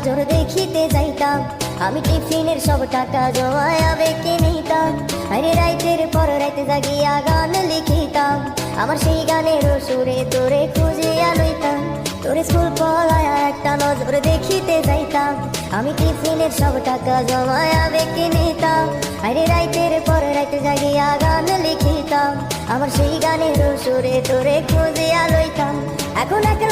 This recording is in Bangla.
নজর দেখিতে যাইতাম, আমি টিফিনের সব টাকা জমায় আবেগে নিতাম। আরে রাইতের পর রাইতে জাগিয়া গান লিখিতাম, আমার সেই গানের সুরে তোরে খুঁজিয়া লইতাম। তোরে স্কুল পলায়া একটা নজর দেখিতে যাইতাম, আমি টিফিনের সব টাকা জমায় আবেগে নিতাম। আরে রাইতের পর রাইতে জাগিয়া গান লিখিতাম, আমার সেই গানের সুরে তোরে খুঁজিয়া লইতাম। এখন একা